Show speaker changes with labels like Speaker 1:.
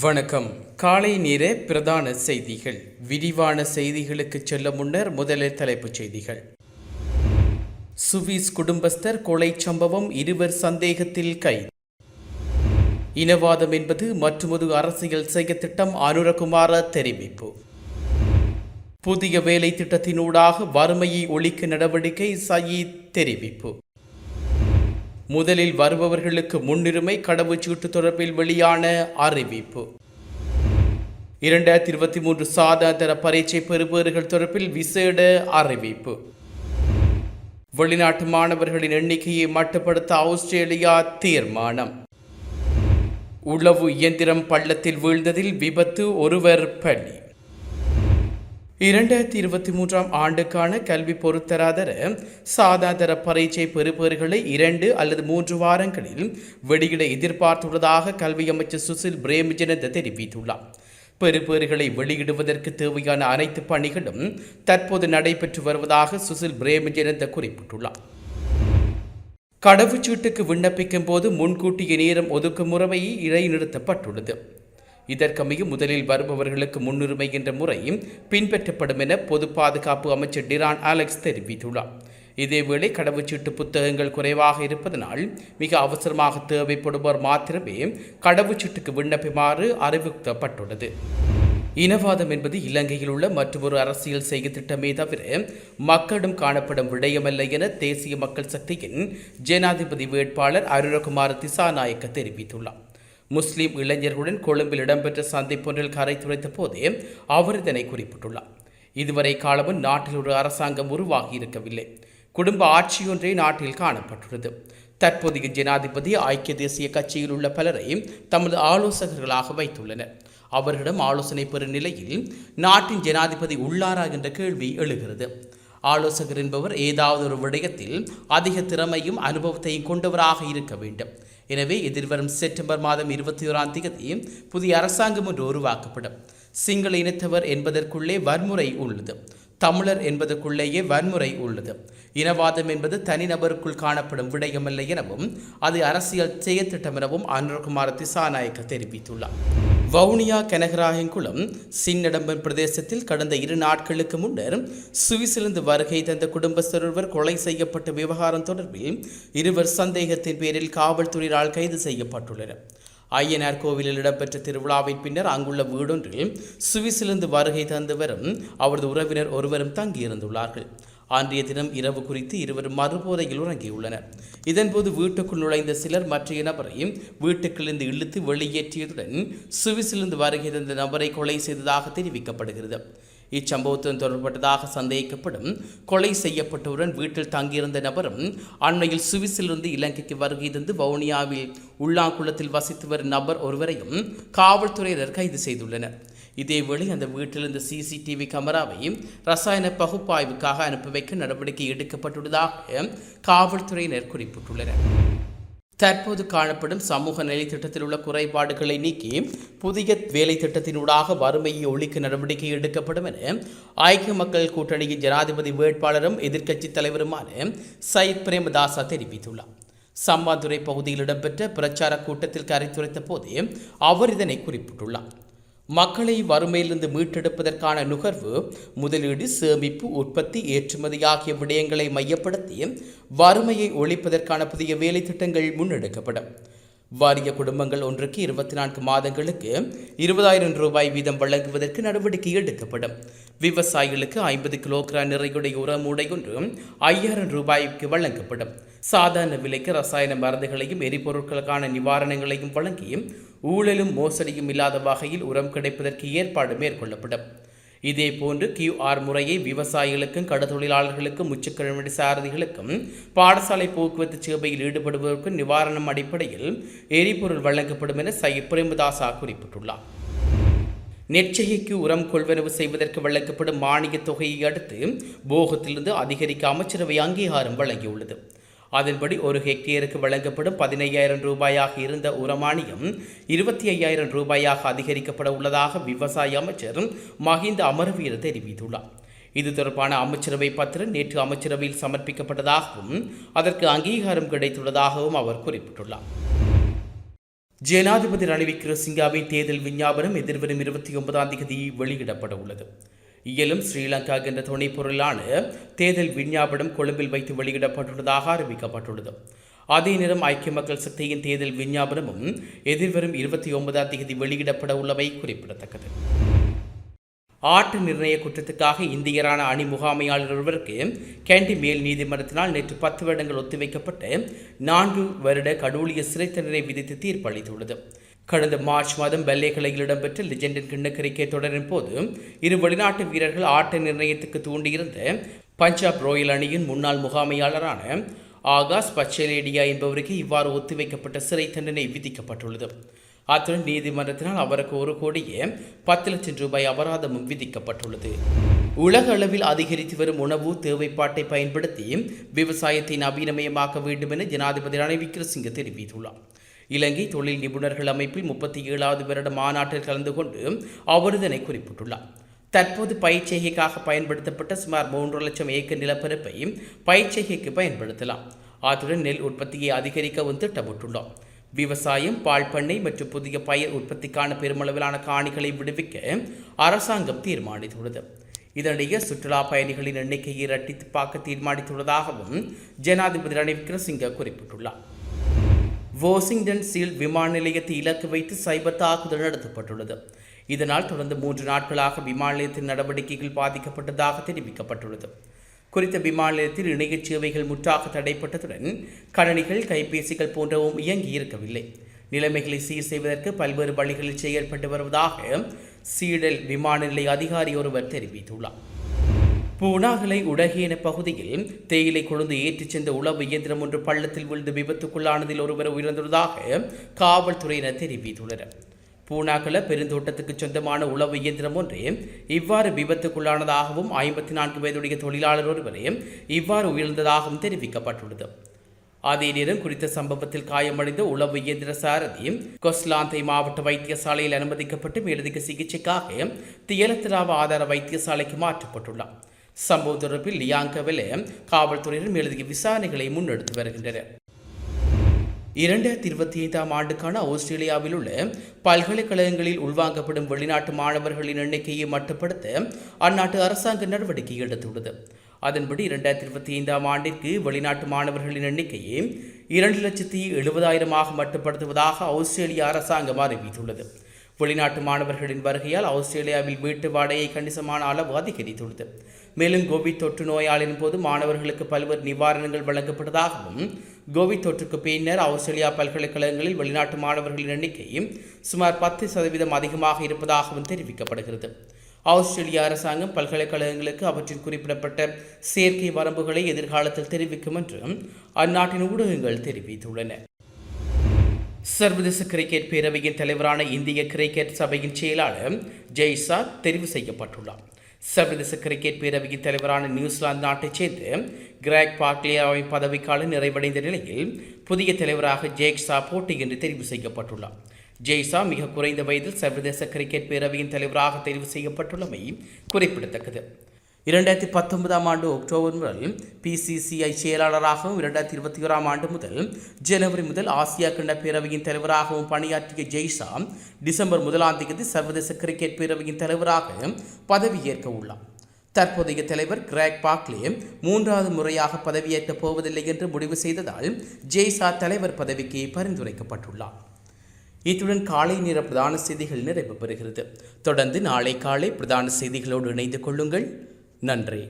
Speaker 1: வணக்கம். காலை நேர பிரதான செய்திகள். விரிவான செய்திகளுக்கு செல்ல முன்னர் முதலில் தலைப்புச் செய்திகள். சுவிஸ் குடும்பஸ்தர் கொலை சம்பவம், இருவர் சந்தேகத்தில் கைது. இனவாதம் என்பது மற்றுமொரு அரசியல் செய்ய திட்டம், அனுரகுமார தெரிவிப்பு. புதிய வேலை திட்டத்தினூடாக வறுமையை ஒழிக்க நடவடிக்கை, சயீத் தெரிவிப்பு. முதலில் வருபவர்களுக்கு முன்னுரிமை, கடவுச்சீட்டு தொடர்பில் வெளியான அறிவிப்பு. 2023 சாதாரண பரீட்சை பெறுபவர்கள் தொடர்பில் விசேட அறிவிப்பு. வெளிநாட்டு மாணவர்களின் எண்ணிக்கையை மட்டுப்படுத்த ஆஸ்திரேலியா தீர்மானம். உளவு இயந்திரம் பள்ளத்தில் வீழ்ந்ததில் விபத்து, ஒருவர் பலி. 2023 ஆண்டுக்கான கல்வி பொருத்தராதர சாதாரண பரீட்சை பெறுபவர்களை 2 அல்லது 3 வாரங்களில் வெளியிட எதிர்பார்த்துள்ளதாக கல்வி அமைச்சர் சுசில் பிரேமஜனந்த தெரிவித்துள்ளார். பெறுபவர்களை வெளியிடுவதற்கு தேவையான அனைத்து பணிகளும் தற்போது நடைபெற்று வருவதாக சுசில் பிரேமஜனந்த குறிப்பிட்டுள்ளார். கடவுச்சீட்டுக்கு விண்ணப்பிக்கும் போது முன்கூட்டிய நேரம் ஒதுக்கும் முறை இடைநிறுத்தப்பட்டுள்ளது. இதற்கமைய முதலில் வருபவர்களுக்கு முன்னுரிமை என்ற முறை பின்பற்றப்படும் என பொது பாதுகாப்பு அமைச்சர் டிரான் அலெக்ஸ் தெரிவித்துள்ளார். இதேவேளை கடவுச்சீட்டு புத்தகங்கள் குறைவாக இருப்பதனால் மிக அவசரமாக தேவைப்படுவோர் மாத்திரமே கடவுச்சீட்டுக்கு விண்ணப்பிக்குமாறு அறிவுறுத்தப்பட்டுள்ளது. இனவாதம் என்பது இலங்கையில் உள்ள மற்றொரு அரசியல் செய்ய திட்டமே தவிர மக்களிடம் காணப்படும் விடயமல்ல என தேசிய மக்கள் சக்தியின் ஜனாதிபதி வேட்பாளர் அனுரகுமார திசாநாயக்க தெரிவித்துள்ளார். முஸ்லிம் இளைஞர்களுடன் கொழும்பில் இடம்பெற்ற சந்திப்பொன்றில் கரை துரைத்த போதே அவர் இதனை குறிப்பிட்டுள்ளார். இதுவரை காலமும் நாட்டில் ஒரு அரசாங்கம் உருவாகி இருக்கவில்லை. குடும்ப ஆட்சியொன்றே நாட்டில் காணப்பட்டுள்ளது. தற்போதைய ஜனாதிபதி ஐக்கிய தேசிய கட்சியில் உள்ள பலரை தமது ஆலோசகர்களாக வைத்துள்ளனர். அவர்களிடம் ஆலோசனை பெறும் நிலையில் நாட்டின் ஜனாதிபதி உள்ளாரா என்ற கேள்வி எழுகிறது. ஆலோசகர் என்பவர் ஏதாவது ஒரு விடயத்தில் அதிக திறமையும் அனுபவத்தையும் கொண்டவராக இருக்க வேண்டும். எனவே எதிர்வரும் செப்டம்பர் மாதம் 21ஆம் தேதி புதிய அரசாங்கம் ஒன்று உருவாக்கப்படும். சிங்கள இனத்தவர் என்பதற்குள்ளே வன்முறை உள்ளது. தமிழர் என்பதற்குள்ளேயே வன்முறை உள்ளது. இனவாதம் என்பது தனிநபருக்குள் காணப்படும் விடயமல்ல எனவும் அது அரசியல் செயற்திட்டம் எனவும் அனுரகுமார திசாநாயக்க தெரிவித்துள்ளார். வவுனியா கனகராயன்குளம் சின்னடம்பன் பிரதேசத்தில் கடந்த 2 நாட்களுக்கு முன்னர் சுவிசிலிருந்து வருகை தந்த குடும்பஸ்தர் ஒருவர் கொலை செய்யப்பட்ட விவகாரம் தொடர்பில் 2 சந்தேகத்தின் பேரில் காவல்துறையினரால் கைது செய்யப்பட்டுள்ளனர். ஐயனார் கோவிலில் இடம்பெற்ற திருவிழாவின் பின்னர் அங்குள்ள வீடொன்றில் சுவிசிலிருந்து வருகை தந்தவரும் அவரது உறவினர் ஒருவரும் தங்கியிருந்துள்ளார்கள். அன்றைய தினம் இரவு குறித்து இருவரும் மறுபோதையில் உறங்கியுள்ளனர். இதன்போது வீட்டுக்குள் நுழைந்த சிலர் மற்றைய நபரை வீட்டுக்குள்ளிருந்து இழுத்து வெளியேற்றியதுடன் சுவிசிலிருந்து வருகை தந்த நபரை கொலை செய்ததாக தெரிவிக்கப்படுகிறது. இச்சம்பவத்துடன் தொடர்பட்டதாக சந்தேகிக்கப்படும் கொலை செய்யப்பட்டவுடன் வீட்டில் தங்கியிருந்த நபரும் அண்மையில் சுவிஸிலிருந்து இலங்கைக்கு வருகை தந்து வவுனியாவில் உள்ளாங்குளத்தில் வசித்து வரும் நபர் ஒருவரையும் காவல்துறையினர் கைது செய்துள்ளனர். இதேவேளை அந்த வீட்டிலிருந்த சிசிடிவி கேமராவை ரசாயன பகுப்பாய்வுக்காக அனுப்பி வைக்க நடவடிக்கை எடுக்கப்பட்டுள்ளதாக காவல்துறையினர் குறிப்பிட்டுள்ளனர். தற்போது காணப்படும் சமூக நிலை திட்டத்தில் உள்ள குறைபாடுகளை நீக்கி புதிய வேலை திட்டத்தினூடாக வறுமையை ஒழிக்க நடவடிக்கை எடுக்கப்படும் என ஐக்கிய மக்கள் கூட்டணியின் ஜனாதிபதி வேட்பாளரும் எதிர்க்கட்சித் தலைவருமான சயித் பிரேமதாச தெரிவித்துள்ளார். சம்பாந்துறை பகுதியில் இடம்பெற்ற பிரச்சார கூட்டத்தில் கருத்துரைத்த போதே அவர் இதனை குறிப்பிட்டுள்ளார். மக்களை வறுமையிலிருந்து மீட்டெடுப்பதற்கான நுகர்வு, முதலீடு, சேமிப்பு, உற்பத்தி, ஏற்றுமதி ஆகிய விடயங்களை மையப்படுத்தி வறுமையை ஒழிப்பதற்கான புதிய வேலை திட்டங்கள் முன்னெடுக்கப்படும். வாரிய குடும்பங்கள் ஒன்றுக்கு 24 மாதங்களுக்கு 20,000 ரூபாய் வீதம் வழங்குவதற்கு நடவடிக்கை எடுக்கப்படும். விவசாயிகளுக்கு 50 கிலோகிராம் நிறையுடைய உரமூடை ஒன்று 5,000 ரூபாய்க்கு வழங்கப்படும். சாதாரண விலைக்கு ரசாயன மருந்துகளையும் எரிபொருட்களுக்கான நிவாரணங்களையும் வழங்கி ஊழலும் மோசடியும் இல்லாத வகையில் உரம் கிடைப்பதற்கு ஏற்பாடு மேற்கொள்ளப்படும். இதேபோன்று QR முறையை விவசாயிகளுக்கும் கடற்தொழிலாளர்களுக்கும் முச்சுக்கிழமை சாரதிகளுக்கும் பாடசாலை போக்குவரத்து சேவையில் ஈடுபடுவதற்கும் நிவாரணம் அடிப்படையில் எரிபொருள் வழங்கப்படும் என சயித் பிரேமதாசா குறிப்பிட்டுள்ளார். நெற்செய்கைக்கு உரம் கொள்வனவு செய்வதற்கு வழங்கப்படும் மானிய தொகையை அடுத்து போகத்திலிருந்து அதிகரிக்க அமைச்சரவை அங்கீகாரம் வழங்கியுள்ளது. அதன்படி 1 ஹெக்டேருக்கு வழங்கப்படும் 15,000 ரூபாயாக இருந்த உரமானியம் 25,000 ரூபாயாக அதிகரிக்கப்பட உள்ளதாக விவசாய அமைச்சர் மஹிந்த அமரவீர தெரிவித்துள்ளார். இது தொடர்பான அமைச்சரவை பத்திரம் நேற்று அமைச்சரவையில் சமர்ப்பிக்கப்பட்டதாகவும் அதற்கு அங்கீகாரம் கிடைத்துள்ளதாகவும் அவர் குறிப்பிட்டுள்ளார். ஜனாதிபதி ரணில் விக்ரமசிங்கவின் தேர்தல் விஞ்ஞாபனம் எதிர்வரும் 29ஆம் தேதி வெளியிடப்பட உள்ளது. இயலும் ஸ்ரீலங்கா என்ற துணைப்பொருளான தேர்தல் விஞ்ஞாபனம் கொழும்பில் வைத்து வெளியிடப்பட்டுள்ளதாக அறிவிக்கப்பட்டுள்ளது. அதே நேரம் ஐக்கிய மக்கள் சக்தியின் தேர்தல் விஞ்ஞாபனமும் எதிர்வரும் 29ஆம் தேதி வெளியிடப்பட உள்ளவை குறிப்பிடத்தக்கது. ஆட்டு நிர்ணய குற்றத்துக்காக இந்தியரான அணி முகாமையாளர் ஒருவருக்கு கேண்டி மேல் நீதிமன்றத்தினால் நேற்று 10 வருடங்கள் ஒத்திவைக்கப்பட்டு 4 வருட கடூழிய சிறை தண்டனை விதித்து தீர்ப்பு அளித்துள்ளது. கடந்த மார்ச் மாதம் பெல்லேகலையில் இடம்பெற்ற லெஜெண்டின் கிண்ண கிரிக்கெட் தொடரின் போது இரு வெளிநாட்டு வீரர்கள் ஆட்ட நிர்ணயத்துக்கு தூண்டியிருந்த பஞ்சாப் ராயல் அணியின் முன்னாள் முகாமையாளரான ஆகாஷ் பச்சலேடியா என்பவருக்கு இவ்வாறு ஒத்திவைக்கப்பட்ட சிறை தண்டனை விதிக்கப்பட்டுள்ளது. அத்துடன் நீதிமன்றத்தினால் அவருக்கு 1 கோடியே 10 லட்சம் ரூபாய் அபராதமும் விதிக்கப்பட்டுள்ளது. உலக அளவில் அதிகரித்து வரும் உணவு தேவைப்பாட்டை பயன்படுத்தி விவசாயத்தை நவீனமயமாக்க வேண்டும் என ஜனாதிபதி ரணில் விக்ரமசிங்க தெரிவித்துள்ளார். இலங்கை தொழில் நிபுணர்கள் அமைப்பில் 37வது வருட மாநாட்டில் கலந்து கொண்டு அவர் இதனை குறிப்பிட்டுள்ளார். தற்போது பயிர்ச்செய்கைக்காக பயன்படுத்தப்பட்ட சுமார் 3 லட்சம் ஏக்கர் நிலப்பரப்பை பயிர்ச்செய்கைக்கு பயன்படுத்தலாம். அத்துடன் நெல் உற்பத்தியை அதிகரிக்கவும் திட்டமிட்டுள்ளோம். விவசாயம், பால் பண்ணை மற்றும் புதிய பயிர் உற்பத்திக்கான பெருமளவிலான காணிகளை விடுவிக்க அரசாங்கம் தீர்மானித்துள்ளது. இதனிடையே சுற்றுலா பயணிகளின் எண்ணிக்கையை இரட்டிப்பாக்க தீர்மானித்துள்ளதாகவும் ஜனாதிபதி ரணில் விக்ரமசிங்க குறிப்பிட்டுள்ளார். வாஷிங்டன் சீல் விமான நிலையத்தை இலக்கு வைத்து சைபர் தாக்குதல் நடத்தப்பட்டுள்ளது. இதனால் தொடர்ந்து 3 நாட்களாக விமான நிலையத்தின் நடவடிக்கைகள் பாதிக்கப்பட்டதாக தெரிவிக்கப்பட்டுள்ளது. குறித்த விமான நிலையத்தில் இணைய சேவைகள் முற்றாக தடைப்பட்டதுடன் கணனிகள், கைபேசிகள் போன்றவும் இயங்கி இருக்கவில்லை. நிலைமைகளை சீர் செய்வதற்கு பல்வேறு வழிகளில் செயல்பட்டு வருவதாக சீடல் விமான நிலைய அதிகாரி ஒருவர் தெரிவித்துள்ளார். பூனாகலை உடகேன பகுதியில் தேயிலை கொழுந்து ஏற்றிச் சென்ற உளவு இயந்திரம் ஒன்று பள்ளத்தில் விழுந்து விபத்துக்குள்ளானதில் ஒருவர் உயிரிழந்துள்ளதாக காவல்துறையினர் தெரிவித்துள்ளனர். பூனாகல பெருந்தோட்டத்துக்கு சொந்தமான உளவு இயந்திரம் ஒன்றே இவ்வாறு விபத்துக்குள்ளானதாகவும் 54 வயதுடைய தொழிலாளர் ஒருவரே இவ்வாறு உயிர்ந்ததாகவும் தெரிவிக்கப்பட்டுள்ளது. அதே நேரம் குறித்த சம்பவத்தில் காயமடைந்த உளவு இயந்திர சாரதி கொஸ்லாந்தை மாவட்ட வைத்தியசாலையில் அனுமதிக்கப்பட்டு மேலதிக சிகிச்சைக்காக தியலத்திராவ ஆதார வைத்தியசாலைக்கு மாற்றப்பட்டுள்ளார். சம்பவம் தொடர்பில் லியாங்கவிலே காவல்துறையினர் மேலதிக விசாரணைகளை முன்னெடுத்து வருகின்றனர். 2025ஆம் ஆண்டுக்கான ஆஸ்திரேலியாவில் உள்ள பல்கலைக்கழகங்களில் உள்வாங்கப்படும் வெளிநாட்டு மாணவர்களின் எண்ணிக்கையை மட்டுப்படுத்த அந்நாட்டு அரசாங்க நடவடிக்கை எடுத்துள்ளது. அதன்படி 2025ஆம் ஆண்டிற்கு வெளிநாட்டு மாணவர்களின் எண்ணிக்கையை 2,70,000 மட்டுப்படுத்துவதாக ஆஸ்திரேலிய அரசாங்கம் அறிவித்துள்ளது. வெளிநாட்டு மாணவர்களின் வருகையால் ஆஸ்திரேலியாவில் வீட்டு வாடகை கணிசமான அளவு அதிகரித்துள்ளது. மேலும் கோவிட் தொற்று நோயாளின் போது மாணவர்களுக்கு பல்வேறு நிவாரணங்கள் வழங்கப்பட்டதாகவும் கோவிட் தொற்றுக்கு பின்னர் ஆஸ்திரேலியா பல்கலைக்கழகங்களில் வெளிநாட்டு மாணவர்களின் எண்ணிக்கை சுமார் 10% அதிகமாக இருப்பதாகவும் தெரிவிக்கப்படுகிறது. ஆஸ்திரேலிய அரசாங்கம் பல்கலைக்கழகங்களுக்கு அவற்றின் குறிப்பிடப்பட்ட சேர்க்கை வரம்புகளை எதிர்காலத்தில் தெரிவிக்கும் என்று அந்நாட்டின் ஊடகங்கள் தெரிவித்துள்ளன. சர்வதேச கிரிக்கெட் பேரவையின் தலைவரான இந்திய கிரிக்கெட் சபையின் செயலாளர் ஜெய்சா தெரிவு செய்யப்பட்டுள்ளார். சர்வதேச கிரிக்கெட் பேரவையின் தலைவரான நியூசிலாந்து நாட்டைச் சேர்ந்த கிராக் பார்க்லேயாவின் பதவிக்காலம் நிறைவடைந்த நிலையில் புதிய தலைவராக ஜேக்ஸா போட்டியின்றி தெரிவு செய்யப்பட்டுள்ளார். ஜெய்சா மிக குறைந்த வயதில் சர்வதேச கிரிக்கெட் பேரவையின் தலைவராக தெரிவு செய்யப்பட்டுள்ளமை குறிப்பிடத்தக்கது. 2019ஆம் ஆண்டு அக்டோபர் முதல் PCCI செயலாளராகவும் 2021ஆம் ஆண்டு முதல் ஜனவரி முதல் ஆசியா கண்ட பேரவையின் தலைவராகவும் பணியாற்றிய ஜெய்சா டிசம்பர் 1ஆம் தேதி சர்வதேச கிரிக்கெட் பேரவையின் தலைவராக பதவியேற்க உள்ளார். தற்போதைய தலைவர் கிராக் பார்க்லே 3வது முறையாக பதவியேற்கப் போவதில்லை என்று முடிவு செய்ததால் ஜெய்சா தலைவர் பதவிக்கு பரிந்துரைக்கப்பட்டுள்ளார். இத்துடன் காலை நேர பிரதான செய்திகள் நிறைவு பெறுகிறது. தொடர்ந்து நாளை காலை பிரதான செய்திகளோடு இணைந்து கொள்ளுங்கள். நன்றி.